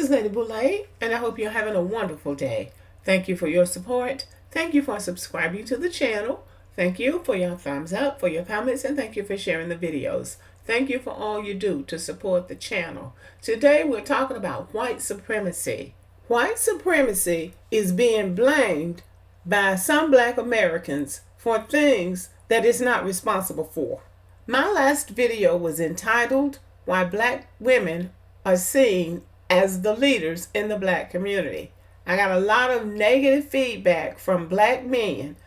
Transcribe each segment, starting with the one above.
is Lady Boulay, and I hope you're having a wonderful day. Thank you for your support. Thank you for subscribing to the channel. Thank you for your thumbs up, for your comments, and thank you for sharing the videos. Thank you for all you do to support the channel. Today we're talking about white supremacy. White supremacy is being blamed by some black Americans for things that it's not responsible for. My last video was entitled, Why Black Women Are Seen as the Leaders in the Black Community. I got a lot of negative feedback from black men,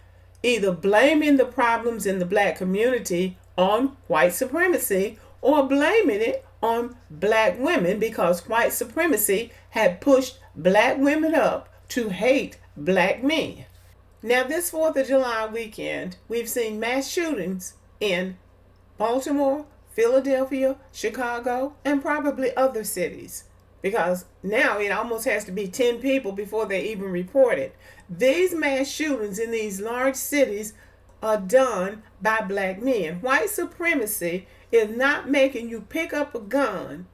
either blaming the problems in the black community on white supremacy or blaming it on black women because white supremacy had pushed black women up to hate black men. Now, this 4th of July weekend, we've seen mass shootings in Baltimore, Philadelphia, Chicago, and probably other cities, because now it almost has to be 10 people before they even report it. These mass shootings in these large cities are done by black men. White supremacy is not making you pick up a gun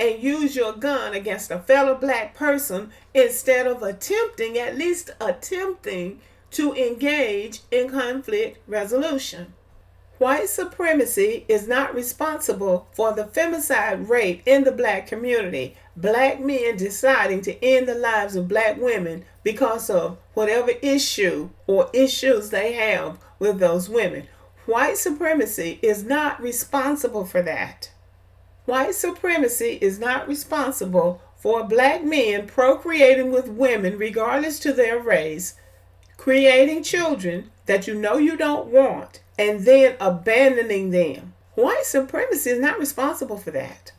and use your gun against a fellow black person instead of at least attempting to engage in conflict resolution. White supremacy is not responsible for the femicide rate in the black community. Black men deciding to end the lives of black women because of whatever issue or issues they have with those women. White supremacy is not responsible for that. White supremacy is not responsible for black men procreating with women regardless to their race, creating children that you know you don't want, and then abandoning them. White supremacy is not responsible for that.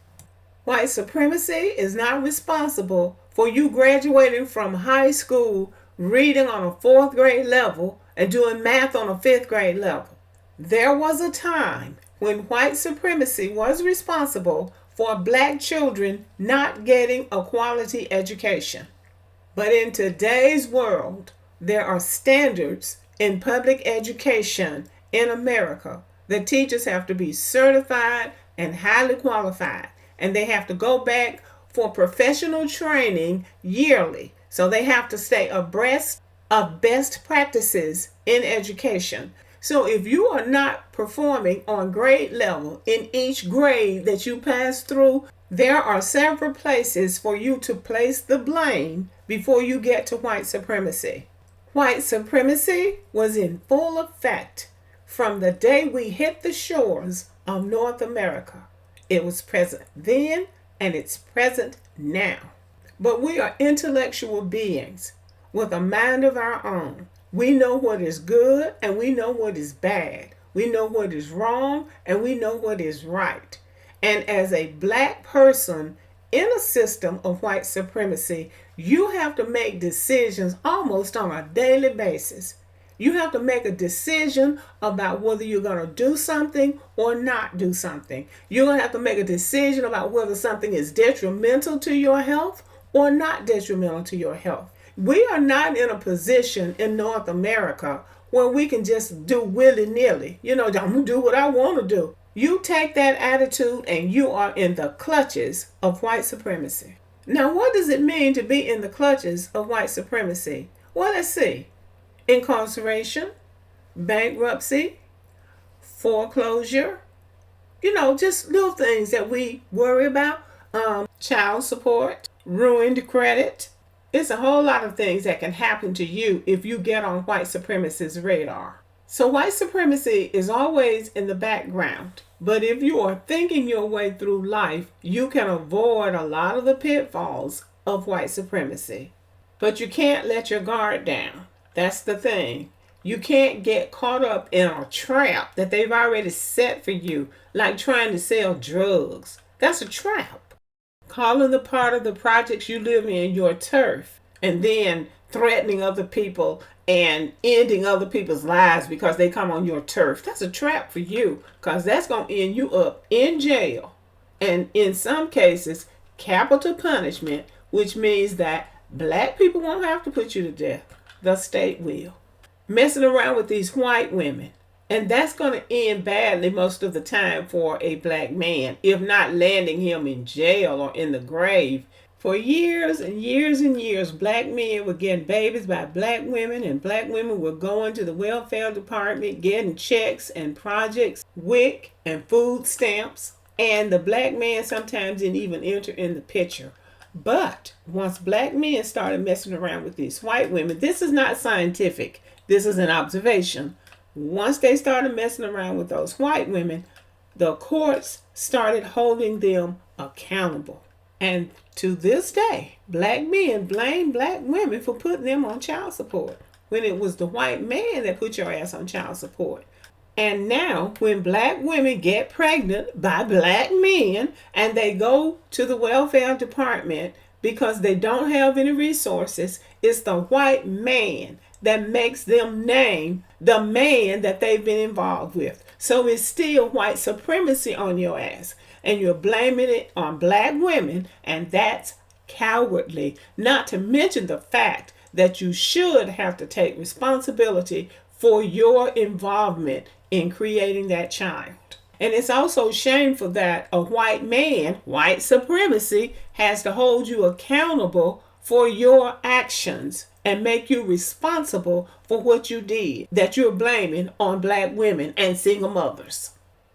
White supremacy is not responsible for you graduating from high school, reading on a 4th grade level, and doing math on a 5th grade level. There was a time when white supremacy was responsible for black children not getting a quality education. But in today's world, there are standards in public education in America. The teachers have to be certified and highly qualified, and they have to go back for professional training yearly. So they have to stay abreast of best practices in education. So if you are not performing on grade level in each grade that you pass through, there are several places for you to place the blame before you get to white supremacy. White supremacy was in full effect from the day we hit the shores of North America. It was present then and it's present now. But we are intellectual beings with a mind of our own. We know what is good and we know what is bad. We know what is wrong and we know what is right. And as a black person in a system of white supremacy, you have to make decisions almost on a daily basis. You have to make a decision about whether you're going to do something or not do something. You're going to have to make a decision about whether something is detrimental to your health or not detrimental to your health. We are not in a position in North America where we can just do willy-nilly. I'm going to do what I want to do. You take that attitude and you are in the clutches of white supremacy. Now, what does it mean to be in the clutches of white supremacy? Well, let's see. Incarceration, bankruptcy, foreclosure, just little things that we worry about. Child support, ruined credit. It's a whole lot of things that can happen to you if you get on white supremacist's radar. So white supremacy is always in the background. But if you are thinking your way through life, you can avoid a lot of the pitfalls of white supremacy. But you can't let your guard down. That's the thing. You can't get caught up in a trap that they've already set for you, like trying to sell drugs. That's a trap. Calling the part of the projects you live in your turf, and then threatening other people and ending other people's lives because they come on your turf. That's a trap for you, because that's going to end you up in jail. And in some cases, capital punishment, which means that black people won't have to put you to death. The state will. Messing around with these white women. And that's going to end badly most of the time for a black man, if not landing him in jail or in the grave. For years and years and years, black men were getting babies by black women, and black women were going to the welfare department getting checks and projects, WIC and food stamps, and the black man sometimes didn't even enter in the picture. But once black men started messing around with these white women, this is not scientific, this is an observation. Once they started messing around with those white women, the courts started holding them accountable. And to this day, black men blame black women for putting them on child support when it was the white man that put your ass on child support. And now, when black women get pregnant by black men and they go to the welfare department because they don't have any resources, it's the white man that makes them name the man that they've been involved with. So it's still white supremacy on your ass. And you're blaming it on black women, and that's cowardly. Not to mention the fact that you should have to take responsibility for your involvement in creating that child. And it's also shameful that a white man, white supremacy, has to hold you accountable for your actions and make you responsible for what you did that you're blaming on black women and single mothers.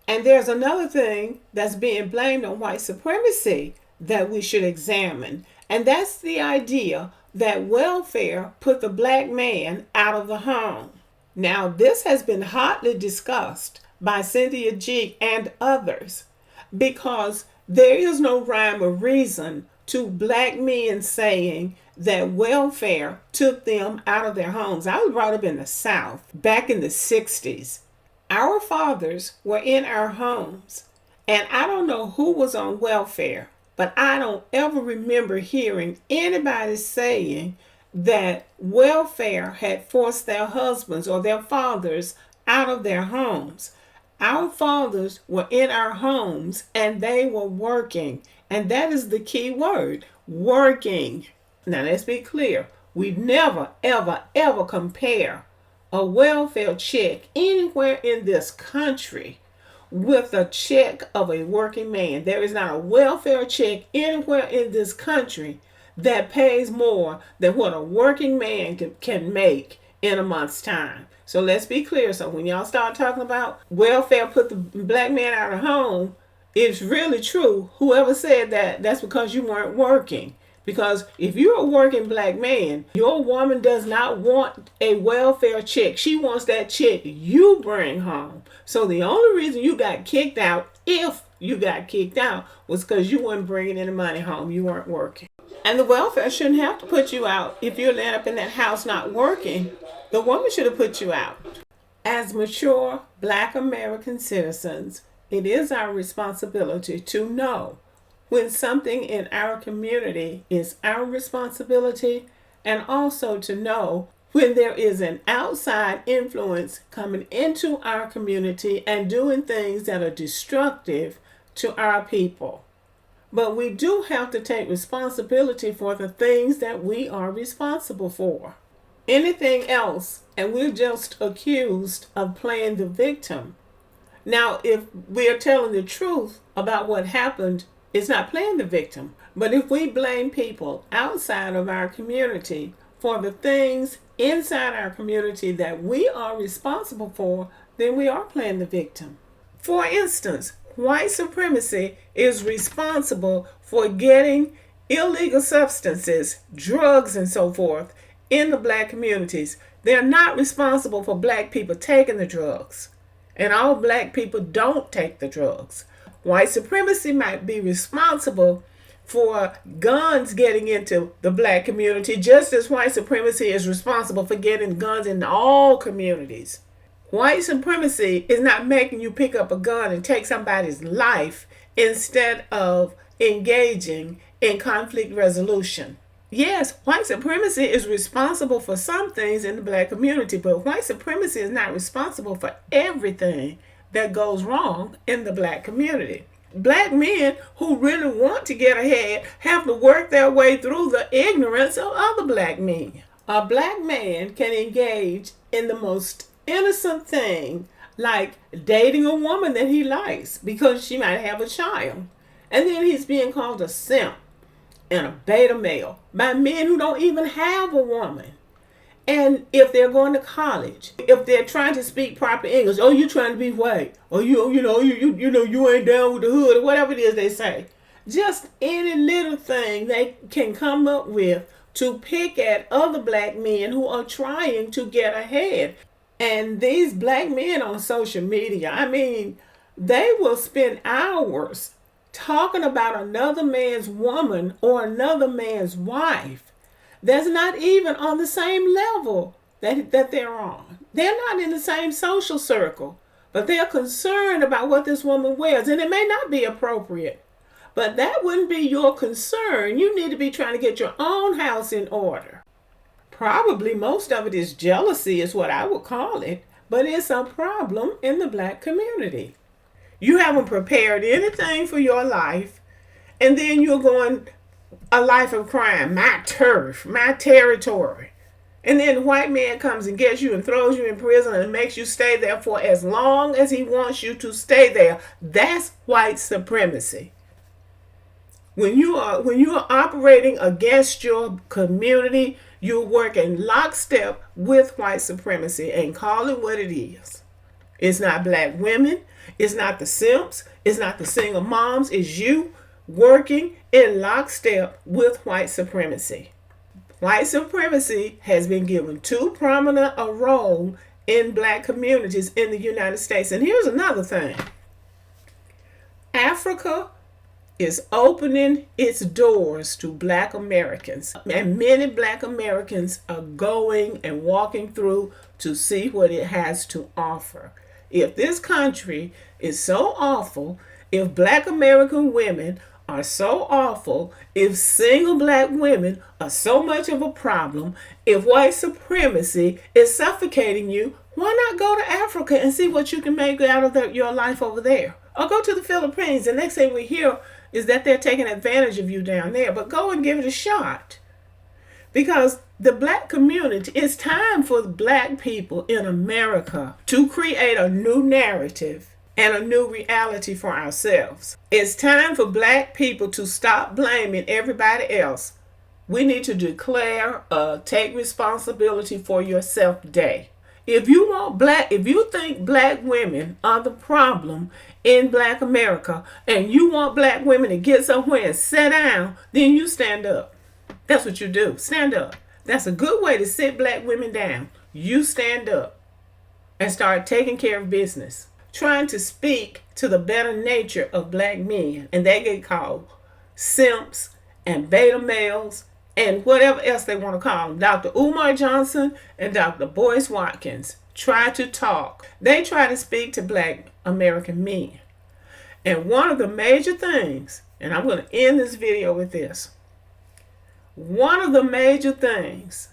And there's another thing that's being blamed on white supremacy that we should examine, and that's the idea that welfare put the black man out of the home. Now, this has been hotly discussed by Cynthia G and others because there is no rhyme or reason to black men saying that welfare took them out of their homes. I was brought up in the South back in the 60s. Our fathers were in our homes, and I don't know who was on welfare, but I don't ever remember hearing anybody saying that welfare had forced their husbands or their fathers out of their homes. Our fathers were in our homes and they were working, and that is the key word, working. Now let's be clear, we never, ever, ever compare a welfare check anywhere in this country with a check of a working man. There is not a welfare check anywhere in this country that pays more than what a working man can make in a month's time. So let's be clear. So when y'all start talking about welfare put the black man out of home, it's really true. Whoever said that, that's because you weren't working. Because if you're a working black man, your woman does not want a welfare check. She wants that check you bring home. So the only reason you got kicked out, if you got kicked out, was because you weren't bringing any money home. You weren't working. And the welfare shouldn't have to put you out. If you're laying up in that house not working, the woman should have put you out. As mature black American citizens, it is our responsibility to know when something in our community is our responsibility, and also to know when there is an outside influence coming into our community and doing things that are destructive to our people. But we do have to take responsibility for the things that we are responsible for. Anything else, and we're just accused of playing the victim. Now, if we're telling the truth about what happened, it's not playing the victim. But if we blame people outside of our community for the things inside our community that we are responsible for, then we are playing the victim. For instance, white supremacy is responsible for getting illegal substances, drugs, and so forth in the black communities. They're not responsible for black people taking the drugs. And all black people don't take the drugs. White supremacy might be responsible for guns getting into the black community, just as white supremacy is responsible for getting guns in all communities. White supremacy is not making you pick up a gun and take somebody's life instead of engaging in conflict resolution. Yes, white supremacy is responsible for some things in the black community, but white supremacy is not responsible for everything that goes wrong in the black community. Black men who really want to get ahead have to work their way through the ignorance of other black men. A black man can engage in the most innocent thing, like dating a woman that he likes because she might have a child, and then he's being called a simp. and a beta male by men who don't even have a woman. And if they're going to college, if they're trying to speak proper English, oh, you trying to be white, or you ain't down with the hood, or whatever it is they say. Just any little thing they can come up with to pick at other black men who are trying to get ahead. And these black men on social media, I mean, they will spend hours talking about another man's woman or another man's wife that's not even on the same level that they're on. They're not in the same social circle, but they're concerned about what this woman wears, and it may not be appropriate, but that wouldn't be your concern. You need to be trying to get your own house in order. Probably most of it is jealousy is what I would call it, but it's a problem in the black community. You haven't prepared anything for your life, and then you're going a life of crime, my turf, my territory. And then the white man comes and gets you and throws you in prison and makes you stay there for as long as he wants you to stay there. That's white supremacy. When you are operating against your community, you're working lockstep with white supremacy and call it what it is. It's not black women. It's not the simps. It's not the single moms. It's you working in lockstep with white supremacy. White supremacy has been given too prominent a role in black communities in the United States. And here's another thing. Africa is opening its doors to black Americans. And many black Americans are going and walking through to see what it has to offer. If this country is so awful, if black American women are so awful, if single black women are so much of a problem, if white supremacy is suffocating you, why not go to Africa and see what you can make out of your life over there? Or go to the Philippines. The next thing we hear is that they're taking advantage of you down there. But go and give it a shot. Because the black community, it's time for black people in America to create a new narrative and a new reality for ourselves. It's time for black people to stop blaming everybody else. We need to declare a take responsibility for yourself day. If you think black women are the problem in black America and you want black women to get somewhere and sit down, then you stand up. That's what you do. Stand up. That's a good way to sit black women down. You stand up and start taking care of business. Trying to speak to the better nature of black men, and they get called simps and beta males and whatever else they want to call them. Dr. Umar Johnson and Dr. Boyce Watkins try to talk. They try to speak to black American men. And one of the major things, and I'm going to end this video with this, one of the major things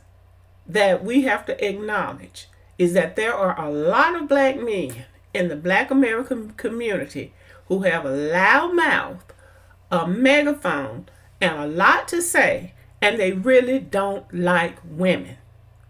that we have to acknowledge is that there are a lot of black men in the black American community who have a loud mouth, a megaphone, and a lot to say, and they really don't like women.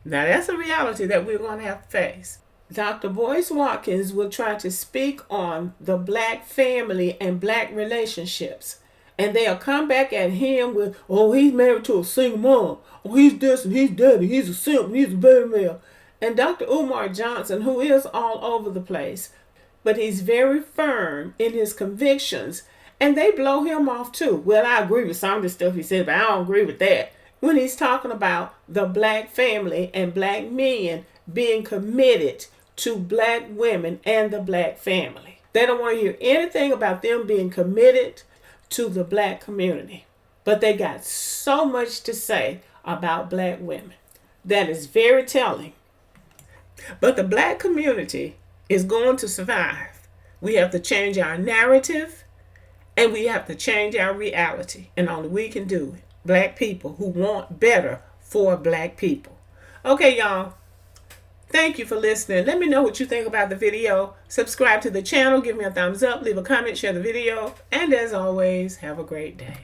Now that's a reality that we're going to have to face. Dr. Boyce Watkins will try to speak on the black family and black relationships. And they'll come back at him with, oh, he's married to a single mom. Oh, he's this and he's that and he's a simp and he's a beta male. And Dr. Umar Johnson, who is all over the place, but he's very firm in his convictions, and they blow him off too. Well, I agree with some of the stuff he said, but I don't agree with that. When he's talking about the black family and black men being committed to black women and the black family. They don't want to hear anything about them being committed to the black community. But they got so much to say about black women. That is very telling. But the black community is going to survive. We have to change our narrative and we have to change our reality. And only we can do it. Black people who want better for black people. Okay, y'all. Thank you for listening. Let me know what you think about the video. Subscribe to the channel. Give me a thumbs up. Leave a comment. Share the video. And as always, have a great day.